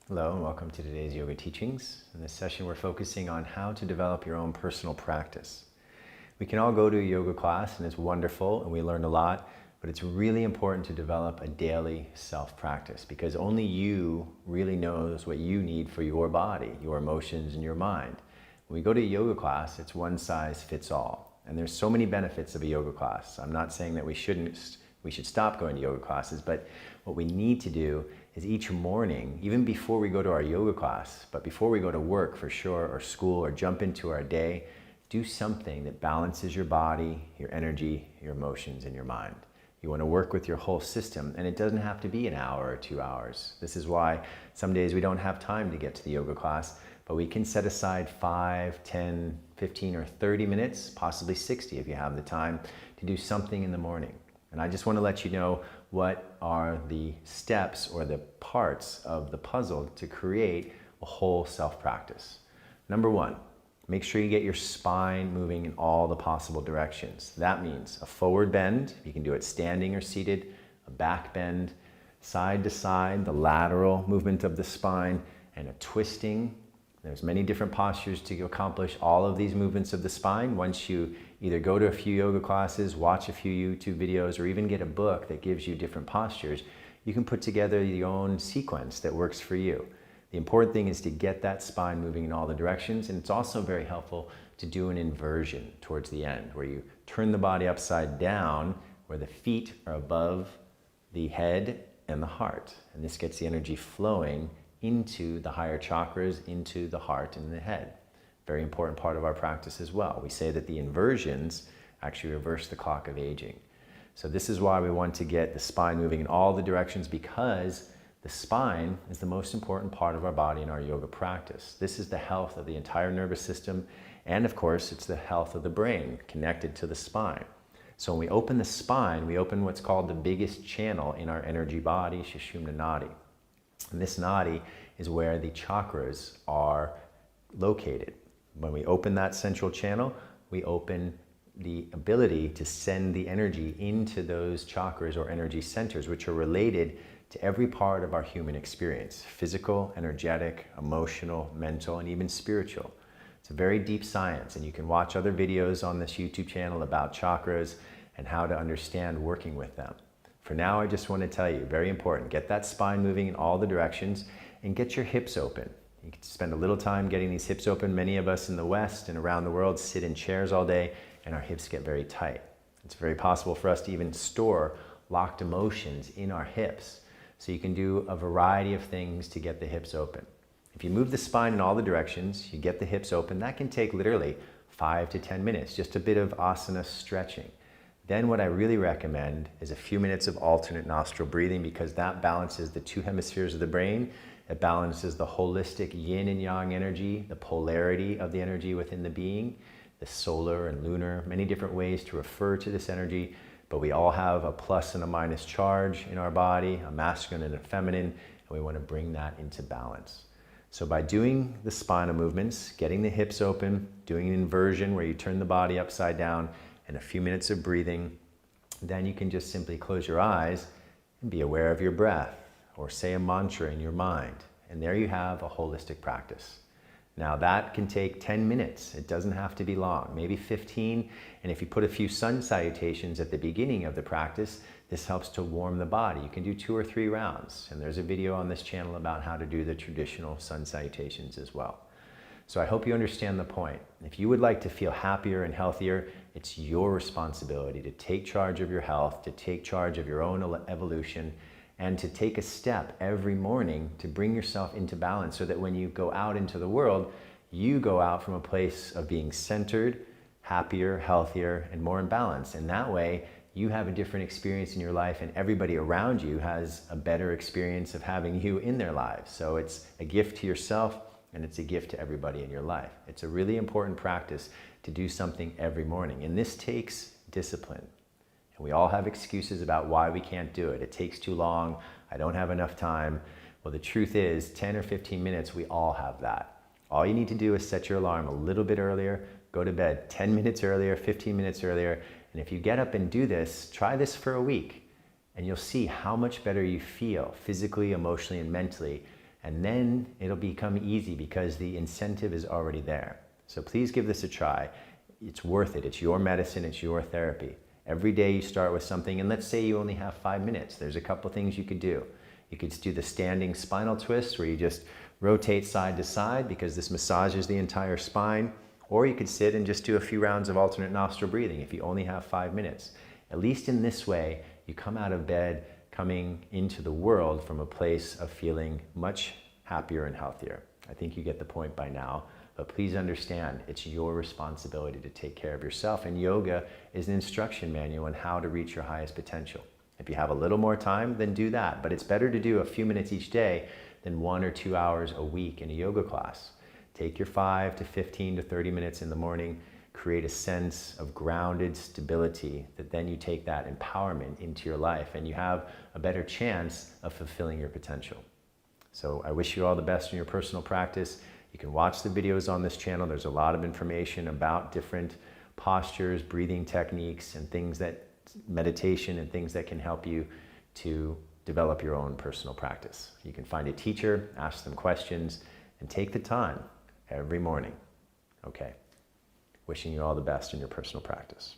Hello and welcome to today's yoga teachings. In this session we're focusing on how to develop your own personal practice. We can all go to a yoga class and it's wonderful and we learn a lot, but it's really important to develop a daily self-practice because only you really knows what you need for your body, your emotions and your mind. When we go to a yoga class, it's one size fits all. And there's so many benefits of a yoga class. I'm not saying that we should stop going to yoga classes, but what we need to do is each morning, even before we go to our yoga class, but before we go to work for sure, or school, or jump into our day, do something that balances your body, your energy, your emotions, and your mind. You want to work with your whole system, and it doesn't have to be an hour or 2 hours. This is why some days we don't have time to get to the yoga class, but we can set aside 5, 10, 15, or 30 minutes, possibly 60 if you have the time, to do something in the morning. And I just want to let you know what are the steps or the parts of the puzzle to create a whole self-practice. Number one, make sure you get your spine moving in all the possible directions. That means a forward bend, you can do it standing or seated, a back bend, side to side, the lateral movement of the spine, and a twisting. There's many different postures to accomplish all of these movements of the spine. Once you either go to a few yoga classes, watch a few YouTube videos, or even get a book that gives you different postures, you can put together your own sequence that works for you. The important thing is to get that spine moving in all the directions, and it's also very helpful to do an inversion towards the end, where you turn the body upside down, where the feet are above the head and the heart. And this gets the energy flowing into the higher chakras, into the heart and the head. Very important part of our practice as well. We say that the inversions actually reverse the clock of aging. So this is why we want to get the spine moving in all the directions, because the spine is the most important part of our body in our yoga practice. This is the health of the entire nervous system, and of course it's the health of the brain connected to the spine. So when we open the spine, we open what's called the biggest channel in our energy body, Sushumna Nadi. And this nadi is where the chakras are located. When we open that central channel, we open the ability to send the energy into those chakras or energy centers, which are related to every part of our human experience: physical, energetic, emotional, mental, and even spiritual. It's a very deep science, and you can watch other videos on this YouTube channel about chakras and how to understand working with them. For now, I just want to tell you, very important, get that spine moving in all the directions and get your hips open. You can spend a little time getting these hips open. Many of us in the West and around the world sit in chairs all day and our hips get very tight. It's very possible for us to even store locked emotions in our hips. So you can do a variety of things to get the hips open. If you move the spine in all the directions, you get the hips open, that can take literally 5 to 10 minutes, just a bit of asana stretching. Then what I really recommend is a few minutes of alternate nostril breathing, because that balances the two hemispheres of the brain. It balances the holistic yin and yang energy, the polarity of the energy within the being, the solar and lunar, many different ways to refer to this energy, but we all have a plus and a minus charge in our body, a masculine and a feminine, and we want to bring that into balance. So by doing the spinal movements, getting the hips open, doing an inversion where you turn the body upside down, and a few minutes of breathing, then you can just simply close your eyes and be aware of your breath, or say a mantra in your mind. And there you have a holistic practice. Now that can take 10 minutes. It doesn't have to be long, maybe 15. And if you put a few sun salutations at the beginning of the practice, this helps to warm the body. You can do 2 or 3 rounds. And there's a video on this channel about how to do the traditional sun salutations as well. So I hope you understand the point. If you would like to feel happier and healthier, it's your responsibility to take charge of your health, to take charge of your own evolution, and to take a step every morning to bring yourself into balance, so that when you go out into the world, you go out from a place of being centered, happier, healthier, and more in balance. And that way, you have a different experience in your life, and everybody around you has a better experience of having you in their lives. So it's a gift to yourself, and it's a gift to everybody in your life. It's a really important practice to do something every morning, and this takes discipline. And we all have excuses about why we can't do it. It takes too long, I don't have enough time. Well, the truth is, 10 or 15 minutes, we all have that. All you need to do is set your alarm a little bit earlier, go to bed 10 minutes earlier, 15 minutes earlier, and if you get up and do this, try this for a week, and you'll see how much better you feel physically, emotionally, and mentally. And then it'll become easy because the incentive is already there. So please give this a try. It's worth it. It's your medicine. It's your therapy. Every day you start with something, and let's say you only have 5 minutes. There's a couple things you could do. You could do the standing spinal twist where you just rotate side to side because this massages the entire spine. Or you could sit and just do a few rounds of alternate nostril breathing if you only have 5 minutes. At least in this way, you come out of bed coming into the world from a place of feeling much happier and healthier. I think you get the point by now, but please understand it's your responsibility to take care of yourself, and yoga is an instruction manual on how to reach your highest potential. If you have a little more time, then do that, but it's better to do a few minutes each day than 1 or 2 hours a week in a yoga class. Take your 5 to 15 to 30 minutes in the morning, create a sense of grounded stability that then you take that empowerment into your life and you have a better chance of fulfilling your potential. So I wish you all the best in your personal practice. You can watch the videos on this channel. There's a lot of information about different postures, breathing techniques, and things that, meditation and things that can help you to develop your own personal practice. You can find a teacher, ask them questions, and take the time every morning. Okay. Wishing you all the best in your personal practice.